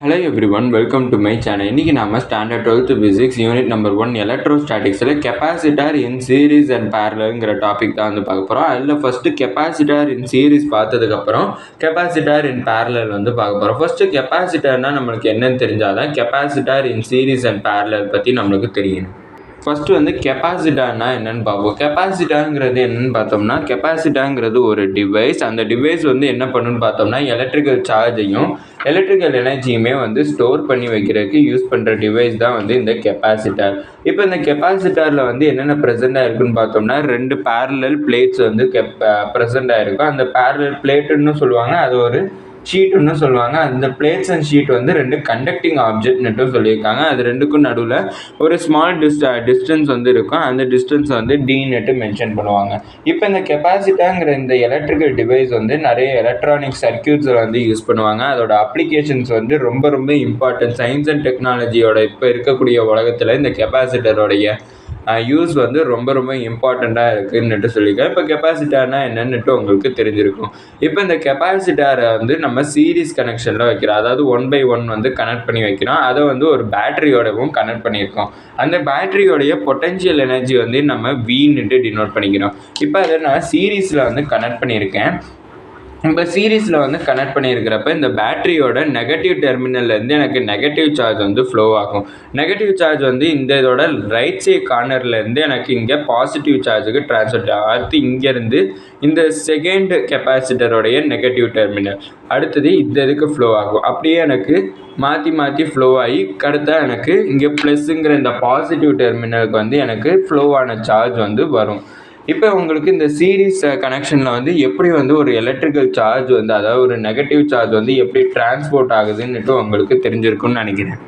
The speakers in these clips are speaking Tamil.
Hello everyone, welcome to my channel. இன்னைக்கு நாம standard 12th physics unit number 1 எலக்ட்ரோஸ்டாட்டிக்ஸில் கெப்பாசிட்டர் இன் சீரீஸ் அண்ட் பேரலல்ங்கிற டாபிக் தான் வந்து பார்க்க போகிறோம். அதில் ஃபஸ்ட்டு கெப்பாசிட்டர் இன் சீரீஸ் பார்த்ததுக்கப்புறம் கெப்பாசிட்டர் இன் பேரலல் வந்து பார்க்க போகிறோம். ஃபஸ்ட்டு கெப்பாசிட்டர்னால் நம்மளுக்கு என்னன்னு தெரிஞ்சாதான் capacitor in series and parallel பற்றி நம்மளுக்கு தெரியணும். ஃபஸ்ட்டு வந்து கெப்பாசிட்டர்னா என்னென்னு பார்ப்போம். கெப்பாசிட்டருங்கிறது என்னென்னு பார்த்தோம்னா, கெப்பாசிட்டருங்கிறது ஒரு டிவைஸ். அந்த டிவைஸ் வந்து என்ன பண்ணுன்னு பார்த்தோம்னா, எலக்ட்ரிக்கல் சார்ஜையும் எலக்ட்ரிக்கல் எனர்ஜியுமே வந்து ஸ்டோர் பண்ணி வைக்கிறதுக்கு யூஸ் பண்ணுற டிவைஸ் தான் வந்து இந்த கெப்பாசிட்டர். இப்போ இந்த கெப்பாசிட்டரில் வந்து என்னென்ன ப்ரெசென்ட் ஆகிருக்குன்னு பார்த்தோம்னா, 2 பேரலல் பிளேட்ஸ் வந்து ப்ரெசென்ட் ஆகிருக்கும். அந்த பேரலல் பிளேட்டுன்னு சொல்லுவாங்க, அது ஒரு ஷீட்டுன்னு சொல்லுவாங்க. அந்த பிளேட்ஸ் அண்ட் ஷீட் வந்து 2 கண்டக்டிங் ஆப்ஜெக்ட்னுட்டும் சொல்லியிருக்காங்க. அது ரெண்டுக்கும் நடுவில் ஒரு ஸ்மால் டிஸ்டன்ஸ் வந்து இருக்கும். அந்த டிஸ்டன்ஸ் வந்து டின்னுட்டு மென்ஷன் பண்ணுவாங்க. இப்போ இந்த கெப்பாசிட்டருங்கிற இந்த எலக்ட்ரிக்கல் டிவைஸ் வந்து நிறைய எலக்ட்ரானிக் சர்க்கியூட்ஸில் வந்து யூஸ் பண்ணுவாங்க. அதோட அப்ளிகேஷன்ஸ் வந்து ரொம்ப ரொம்ப இம்பார்ட்டன்ட். சயின்ஸ் அண்ட் டெக்னாலஜியோட இப்போ இருக்கக்கூடிய உலகத்தில் இந்த கெப்பாசிட்டரோடைய யூஸ் வந்து ரொம்ப ரொம்ப இம்பார்ட்டண்ட்டாக இருக்குதுன்னுட்டு சொல்லியிருக்கேன். இப்போ கெப்பாசிட்டர்னால் என்னன்னுட்டு உங்களுக்கு தெரிஞ்சிருக்கும். இப்போ இந்த கெப்பாசிட்டரை வந்து நம்ம சீரீஸ் கனெக்ஷனில் வைக்கிறோம். அதாவது 1/1 வந்து கனெக்ட் பண்ணி வைக்கிறோம். அதை வந்து ஒரு பேட்டரியோடவும் கனெக்ட் பண்ணியிருக்கோம். அந்த பேட்டரியோடைய பொட்டென்ஷியல் எனர்ஜி வந்து நம்ம வின்னுட்டு டினோட் பண்ணிக்கிறோம். இப்போ அதை நான் சீரீஸில் வந்து கனெக்ட் பண்ணியிருக்கேன். இப்போ சீரீஸில் வந்து கனெக்ட் பண்ணியிருக்கிறப்ப இந்த பேட்டரியோட நெகட்டிவ் டெர்மினல்லேருந்து எனக்கு நெகட்டிவ் சார்ஜ் வந்து ஃப்ளோ ஆகும். நெகட்டிவ் சார்ஜ் வந்து இந்த இதோட ரைட் சைட் கார்னர்லேருந்து எனக்கு இங்கே பாசிட்டிவ் சார்ஜுக்கு ட்ரான்ஸ்ஃபர் ஆகும். அடுத்து இங்கேருந்து இந்த செகண்ட் கெப்பாசிட்டரோடைய நெகட்டிவ் டெர்மினல், அடுத்தது இந்த இதுக்கு ஃப்ளோ ஆகும். அப்படியே எனக்கு மாற்றி மாற்றி ஃப்ளோ ஆகி கடுத்தா எனக்கு இங்கே ப்ளஸ்ஸுங்கிற இந்த பாசிட்டிவ் டெர்மினலுக்கு வந்து எனக்கு ஃப்ளோவான சார்ஜ் வந்து வரும். இப்போ உங்களுக்கு இந்த சீரீஸ் கனெக்ஷனில் வந்து எப்படி வந்து ஒரு எலக்ட்ரிக்கல் சார்ஜ் வந்து, அதாவது ஒரு நெகட்டிவ் சார்ஜ் வந்து எப்படி டிரான்ஸ்போர்ட் ஆகுதுன்னுட்டு உங்களுக்கு தெரிஞ்சிருக்குன்னு நினைக்கிறேன்.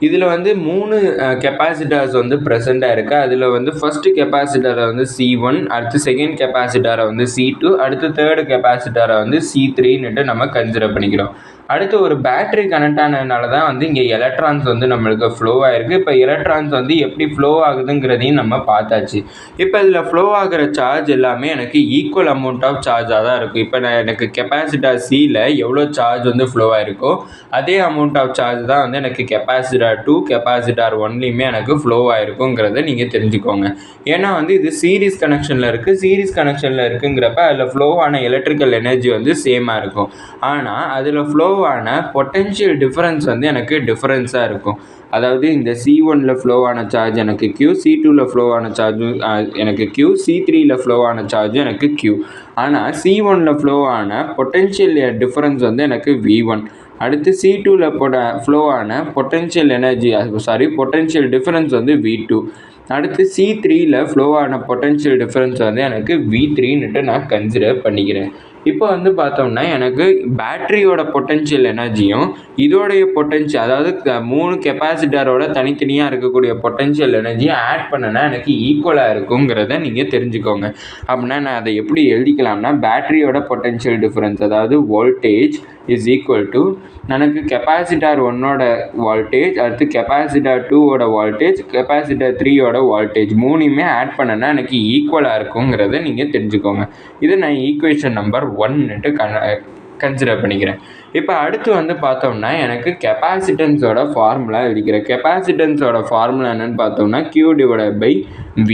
இதில் வந்து 3 கெப்பாசிட்டர்ஸ் வந்து ப்ரெசென்ட்டாக இருக்குது. அதில் வந்து ஃபஸ்ட்டு கெப்பாசிட்டரை வந்து C1, அடுத்து செகண்ட் கெப்பாசிட்டரை வந்து C2, அடுத்து தேர்டு கெப்பாசிட்டரை வந்து C3ன்னுட்டு நம்ம கன்சிடர் பண்ணிக்கிறோம். அடுத்து ஒரு பேட்டரி கனெக்ட் ஆனதுனால தான் வந்து இங்கே எலக்ட்ரான்ஸ் வந்து நம்மளுக்கு ஃப்ளோ ஆகிருக்கு. இப்போ எலக்ட்ரான்ஸ் வந்து எப்படி ஃப்ளோ ஆகுதுங்கிறதையும் நம்ம பார்த்தாச்சு. இப்போ இதில் ஃப்ளோ ஆகிற சார்ஜ் எல்லாமே எனக்கு ஈக்குவல் அமௌண்ட் ஆஃப் சார்ஜாக தான் இருக்கும். இப்போ எனக்கு கெப்பாசிட்டர் Cயில் எவ்வளோ சார்ஜ் வந்து ஃப்ளோ ஆகிருக்கோ அதே அமௌண்ட் ஆஃப் சார்ஜ் தான் வந்து எனக்கு கெப்பாசிட்டர் 2, கெப்பாசிட்டர் 1லையுமே எனக்கு ஃப்ளோ ஆகிருக்குங்கிறத நீங்கள் தெரிஞ்சுக்கோங்க. ஏன்னா வந்து இது சீரீஸ் கனெக்ஷனில் இருக்குது. சீரீஸ் கனெக்ஷனில் இருக்குங்கிறப்ப அதில் ஃப்ளோ ஆன எலக்ட்ரிக்கல் எனர்ஜி வந்து சேமாக இருக்கும். ஆனால் அதில் ஃப்ளோ ஆன பொட்டென்ஷியல் டிஃபரன்ஸ் வந்து எனக்கு டிஃபரன்ஸாக இருக்கும். அதாவது இந்த C1ல் ஃப்ளோ ஆன சார்ஜ் எனக்கு Q, C2ல் ஃப்ளோ ஆன சார்ஜும் எனக்கு Q, C3ல் ஃப்ளோ ஆன சார்ஜும் எனக்கு Q. ஆனால் C1ல் ஃப்ளோ ஆன பொட்டென்ஷியல் டிஃபரன்ஸ் வந்து எனக்கு V1. அடுத்து C2ல் ஃப்ளோ ஆன பொட்டென்ஷியல் பொட்டென்ஷியல் டிஃபரன்ஸ் வந்து V2. அடுத்து C3ல் ஃப்ளோ ஆன பொட்டென்ஷியல் டிஃபரன்ஸ் வந்து எனக்கு V3ன்னுட்டு நான் கன்சிடர் பண்ணிக்கிறேன். இப்போ வந்து பார்த்தோம்னா எனக்கு பேட்டரியோட பொட்டென்ஷியல் எனர்ஜியும் இதோடைய பொட்டென்ஷியல், அதாவது 3 கெப்பாசிட்டரோட தனித்தனியாக இருக்கக்கூடிய பொட்டென்ஷியல் எனர்ஜியை ஆட் பண்ணனா எனக்கு ஈக்குவலாக இருக்குங்கிறத நீங்கள் தெரிஞ்சுக்கோங்க. அப்படின்னா நான் அதை எப்படி எழுதிக்கலாம்னா, பேட்டரியோட பொட்டென்ஷியல் டிஃபரன்ஸ், அதாவது வோல்டேஜ் இஸ் ஈக்குவல் டு எனக்கு கெப்பாசிட்டர் 1ஓட வோல்டேஜ், அடுத்து கெப்பாசிட்டர் 2ஓட வோல்டேஜ், கெப்பாசிட்டர் 3ஓட வோல்டேஜ், 3யுமே ஆட் பண்ணனா எனக்கு ஈக்குவலாக இருக்குங்கிறத நீங்கள் தெரிஞ்சுக்கோங்க. இதை நான் ஈக்குவேஷன் நம்பர் 1ன்னுட்டு கன்சிடர் பண்ணிக்கிறேன். இப்போ அடுத்து வந்து பார்த்தோம்னா எனக்கு கெப்பாசிட்டன்ஸோட ஃபார்முலா எழுதிக்கிறேன். கெப்பாசிட்டன்ஸோட ஃபார்முலா என்னென்னு பார்த்தோம்னா Q/V.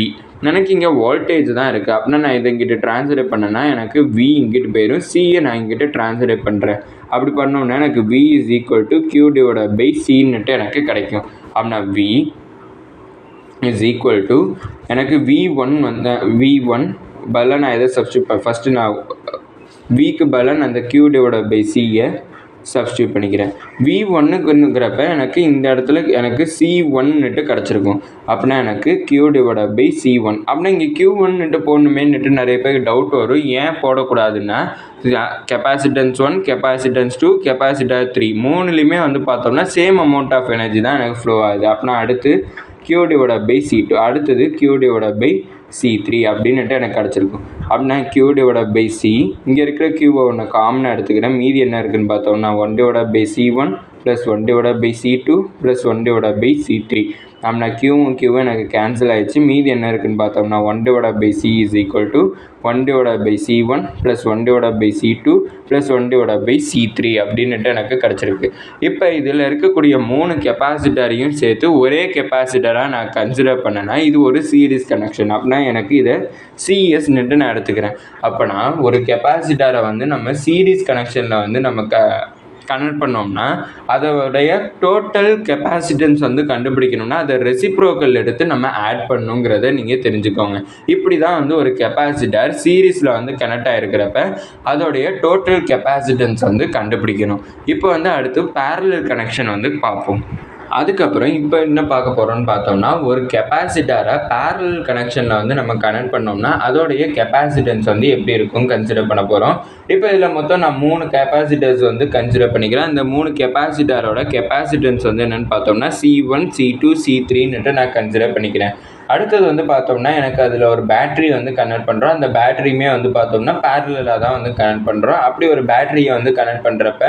எனக்கு இங்கே வோல்டேஜ் தான் இருக்குது. அப்படின்னா நான் இதை இங்கிட்ட ட்ரான்ஸ்லேட் பண்ணேன்னா எனக்கு V இங்கிட்டு போயிடும், Cயை நான் இங்கிட்ட ட்ரான்ஸ்லேட் பண்ணுறேன். அப்படி பண்ணோம்னா எனக்கு V இஸ் ஈக்குவல் டு Q/Cன்னுட்டு எனக்கு கிடைக்கும். அப்படின்னா V இஸ் ஈக்குவல் டு எனக்கு V1 பதிலாக நான் எதை சப்ஸ்டியூட் ஃபஸ்ட்டு நான் Vக்கு பதிலாக அந்த Q/Cயை சப்ஸ்டியூட் பண்ணிக்கிறேன். V1ங்கிறப்ப எனக்கு இந்த இடத்துல எனக்கு C1ன்னுட்டு கிடச்சிருக்கும். அப்படின்னா எனக்கு Q/C1. அப்படின்னா இங்கே Q1ன்னுட்டு போடணுமேன்னுட்டு நிறைய பேருக்கு டவுட் வரும். ஏன் போடக்கூடாதுன்னா, கெப்பாசிட்டன்ஸ் 1, கெப்பாசிட்டன்ஸ் 2, கெப்பாசிட்டர் 3 மூணுலேயுமே வந்து பார்த்தோம்னா சேம் அமௌண்ட் ஆஃப் எனர்ஜி தான் எனக்கு ஃப்ளோ ஆகுது. அப்படின்னா அடுத்து Q/C2, அடுத்தது Q/C3 அப்படின்னுட்டு எனக்கு கிடச்சிருக்கும். அப்படின்னா Q/C, இங்கே இருக்கிற Qவை ஒன்று காமனாக எடுத்துக்கிறேன். மீதி என்ன இருக்குதுன்னு பார்த்தோம்னா 1/C1 plus 1 divided by C2 plus 1 divided by C3. நம்ம கியூவும் எனக்கு கேன்சல் ஆகிடுச்சு. மீதி என்ன இருக்குதுன்னு பார்த்தோம்னா 1 divided by C is equal to 1 divided பை C1 plus 1 divided by C2 plus 1 divided by C3 அப்படின்ட்டு எனக்கு கிடச்சிருக்கு. இப்போ இதில் இருக்கக்கூடிய 3 கெப்பாசிட்டரையும் சேர்த்து ஒரே கெப்பாசிட்டராக நான் கன்சிடர் பண்ணேன்னா இது ஒரு சீரிஸ் கனெக்ஷன். அப்படின்னா எனக்கு இதை சிஎஸ்ன்னுட்டு நான் எடுத்துக்கிறேன். அப்போனா ஒரு கெப்பாசிட்டரை வந்து நம்ம சீரிஸ் கனெக்ஷனில் வந்து நம்ம கனெக்ட் பண்ணோம்னா அதோடைய டோட்டல் கெப்பாசிட்டன்ஸ் வந்து கண்டுபிடிக்கணும்னா அதை ரெசிப்ரோக்கல் எடுத்து நம்ம ஆட் பண்ணுங்கிறத நீங்கள் தெரிஞ்சுக்கோங்க. இப்படி தான் வந்து ஒரு கெப்பாசிட்டர் சீரீஸில் வந்து கனெக்ட் ஆகிருக்கிறப்ப அதோடைய டோட்டல் கெப்பாசிட்டன்ஸ் வந்து கண்டுபிடிக்கணும். இப்போ வந்து அடுத்து பேரலல் கனெக்ஷன் வந்து பார்ப்போம். அதுக்கப்புறம் இப்போ என்ன பார்க்க போகிறோம்னு பார்த்தோம்னா ஒரு கெப்பாசிட்டரை பேரலல் கனெக்ஷனில் வந்து நம்ம கனெக்ட் பண்ணோம்னா அதோடைய கெப்பாசிட்டன்ஸ் வந்து எப்படி இருக்கும் கன்சிடர் பண்ண போகிறோம். இப்போ இதில் மொத்தம் நான் 3 கெப்பாசிட்டர்ஸ் வந்து கன்சிடர் பண்ணிக்கிறேன். இந்த 3 கெப்பாசிட்டரோட கெப்பாசிட்டன்ஸ் வந்து என்னென்னு பார்த்தோம்னா C1 C2 C3ன்னுட்டு நான் கன்சிடர் பண்ணிக்கிறேன். அடுத்தது வந்து பார்த்தோம்னா எனக்கு அதில் ஒரு பேட்ரி வந்து கனெக்ட் பண்ணுறோம். அந்த பேட்டரியுமே வந்து பார்த்தோம்னா பேரலாக தான் வந்து கனெக்ட் பண்ணுறோம். அப்படி ஒரு பேட்டரியை வந்து கனெக்ட் பண்ணுறப்ப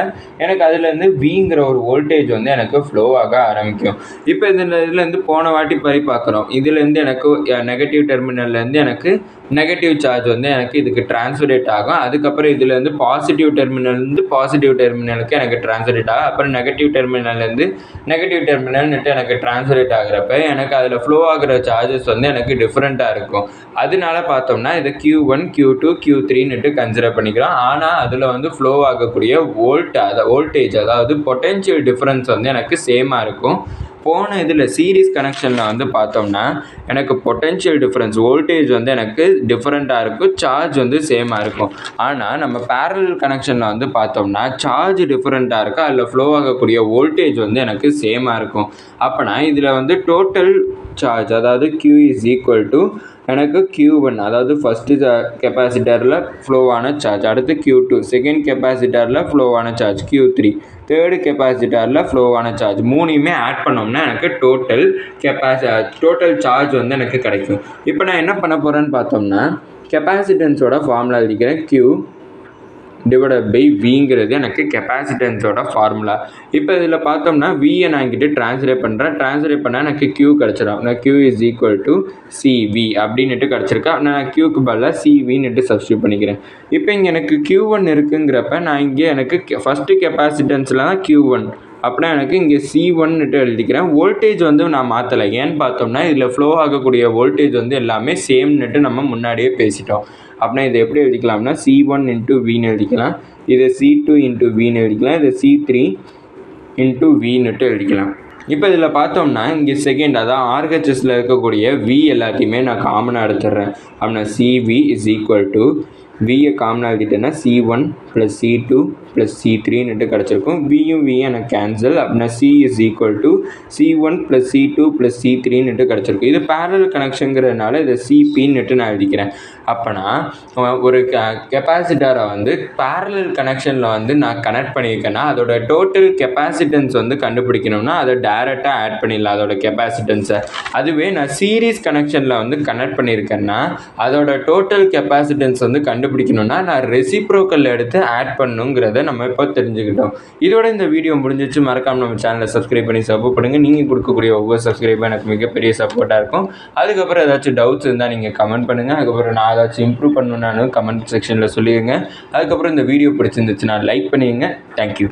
எனக்கு அதுலேருந்து விங்கிற ஒரு வோல்டேஜ் வந்து எனக்கு ஃப்ளோ ஆக ஆரம்பிக்கும். இப்போ இதுலேருந்து போன வாட்டி பறி பார்க்குறோம். இதுலேருந்து எனக்கு நெகட்டிவ் டெர்மினல்லேருந்து எனக்கு நெகட்டிவ் சார்ஜ் வந்து எனக்கு இதுக்கு டிரான்ஸ்ஃபரேட் ஆகும். அதுக்கப்புறம் இதுலேருந்து பாசிட்டிவ் டெர்மினல்லேருந்து பாசிட்டிவ் டெர்மினலுக்கு எனக்கு டிரான்ஸ்ஃபரேட் ஆகும். அப்புறம் நெகட்டிவ் டெர்மினல்லேருந்து நெகட்டிவ் டெர்மினல்னுட்டு எனக்கு டிரான்ஸ்ஃபரேட் ஆகிறப்ப எனக்கு அதில் ஃப்ளோ ஆகிற சார்ஜஸ் வந்து எனக்கு டிஃப்ரெண்ட்டாக இருக்கும். அதனால பார்த்தோம்னா இதை Q1 Q2 Q3ன்னுட்டு கன்சிடர் பண்ணிக்கிறோம். ஆனால் அதில் வந்து ஃப்ளோ ஆகக்கூடிய வோல்டேஜ் அதாவது பொட்டென்ஷியல் டிஃப்ரென்ஸ் வந்து எனக்கு சேமாக இருக்கும். போன இதில் சீரிஸ் கனெக்ஷனில் வந்து பார்த்தோம்னா எனக்கு பொட்டென்ஷியல் டிஃப்ரென்ஸ் வோல்டேஜ் வந்து எனக்கு டிஃப்ரெண்ட்டாக இருக்கும், சார்ஜ் வந்து சேமாக இருக்கும். ஆனால் நம்ம பேரலல் கனெக்ஷனில் வந்து பார்த்தோம்னா சார்ஜ் டிஃப்ரெண்ட்டாக இருக்கும், அதில் ஃப்ளோ ஆகக்கூடிய வோல்டேஜ் வந்து எனக்கு சேமாக இருக்கும். அப்போனா இதில் வந்து டோட்டல் சார்ஜ் அதாவது Q இஸ் ஈக்குவல் டு எனக்கு Q1 அதாவது ஃபஸ்ட்டு கெப்பாசிட்டரில் ஃப்ளோவான சார்ஜ், அடுத்து Q2 செகண்ட் கெப்பாசிட்டரில் ஃப்ளோவான சார்ஜ், Q3 தேர்டு கெப்பாசிட்டரில் ஃப்ளோவான சார்ஜ், மூணையுமே ஆட் பண்ணோம்னா எனக்கு டோட்டல் சார்ஜ் வந்து எனக்கு கிடைக்கும். இப்போ நான் என்ன பண்ண போகிறேன்னு பார்த்தோம்னா கெப்பாசிட்டன்ஸோட ஃபார்முலா எழுதிக்கிறேன். Q டிவைடட் பை விங்கிறது எனக்கு கெப்பாசிட்டன்ஸோட ஃபார்முலா. இப்போ இதில் பார்த்தோம்னா வியை நான் இங்கிட்ட ட்ரான்ஸ்லேட் பண்ணால் எனக்கு Q கிடச்சிடும். நான் Q is equal to CV அப்படின்னுட்டு கிடச்சிருக்கா. நான் Qக்கு பதிலாக CVன்னுட்டு சப்ஸ்டியூட் பண்ணிக்கிறேன். இப்போ இங்கே எனக்கு Q1 இருக்குங்கிறப்ப நான் இங்கே எனக்கு ஃபஸ்ட்டு கெப்பாசிட்டன்ஸில் தான் Q1 அப்படின்னா எனக்கு இங்கே C1ன்னுட்டு எழுதிக்கிறேன். வோல்டேஜ் வந்து நான் மாற்றலை. ஏன்னு பார்த்தோம்னா இதில் ஃப்ளோ ஆகக்கூடிய வோல்டேஜ் வந்து எல்லாமே சேம்னுட்டு நம்ம முன்னாடியே பேசிட்டோம். அப்படின்னா இதை எப்படி எழுதிக்கலாம்னா C1 இன்ட்டு வின்னு எழுதிக்கலாம், இதை C2 இன்ட்டு வின்னு எழுதிக்கலாம், இதை C3 இன்ட்டு வின்னுட்டு எழுதிக்கலாம். இப்போ இதில் பார்த்தோம்னா இங்கே செகண்ட் அதான் RHSல இருக்கக்கூடிய V எல்லாத்தையுமே நான் காமனாக எடுத்துடுறேன். அப்படின்னா CV இஸ் ஈக்குவல் டு வியை காமனாக எழுதிட்டேன்னா C1 ப்ளஸ் C2 ப்ளஸ் C3ன்னுட்டு கிடச்சிருக்கும். வியும் எனக்கு கேன்சல். அப்படின்னா C is equal to C1 plus C2 plus C3ன்னுட்டு கிடச்சிருக்கும். இது பேரலல் கனெக்ஷனுங்கிறதுனால இதை CPன்னுட்டு நான் எழுதிக்கிறேன். அப்போனா ஒரு கெப்பாசிட்டரை வந்து பேரலல் கனெக்ஷனில் வந்து நான் கனெக்ட் பண்ணியிருக்கேன்னா அதோட டோட்டல் கெப்பாசிட்டன்ஸ் வந்து கண்டுபிடிக்கணும்னா அதை டைரெக்டாக ஆட் பண்ணிடலாம் அதோட கெப்பாசிட்டன்ஸை. அதுவே நான் சீரீஸ் கனெக்ஷனில் வந்து கனெக்ட் பண்ணியிருக்கேன்னா அதோட டோட்டல் கெப்பாசிட்டன்ஸ் வந்து கண்டுபிடிக்கணும்னா நான் ரெசிப்ரோக்கல் எடுத்து ஆட் பண்ணுங்கிறத நம்ம இப்போ தெரிஞ்சுக்கிட்டோம். இதோட இந்த வீடியோ முடிஞ்சிச்சு. மறக்காம நம்ம சேனலை சப்ஸ்கிரைப் பண்ணி சப்போர்ட் பண்ணுங்கள். நீங்கள் கொடுக்கக்கூடிய ஒவ்வொரு சப்ஸ்கிரைபும் எனக்கு மிகப்பெரிய சப்போர்ட்டாக இருக்கும். அதுக்கப்புறம் ஏதாச்சும் டவுட்ஸ் இருந்தால் நீங்கள் கமெண்ட் பண்ணுங்கள். அதுக்கப்புறம் நான் ஏதாச்சும் இம்ப்ரூவ் பண்ணணுன்னாலும் கமெண்ட் செக்ஷனில் சொல்லிடுங்க. அதுக்கப்புறம் இந்த வீடியோ பிடிச்சிருந்துச்சுன்னா லைக் பண்ணிடுங்க. தேங்க்யூ.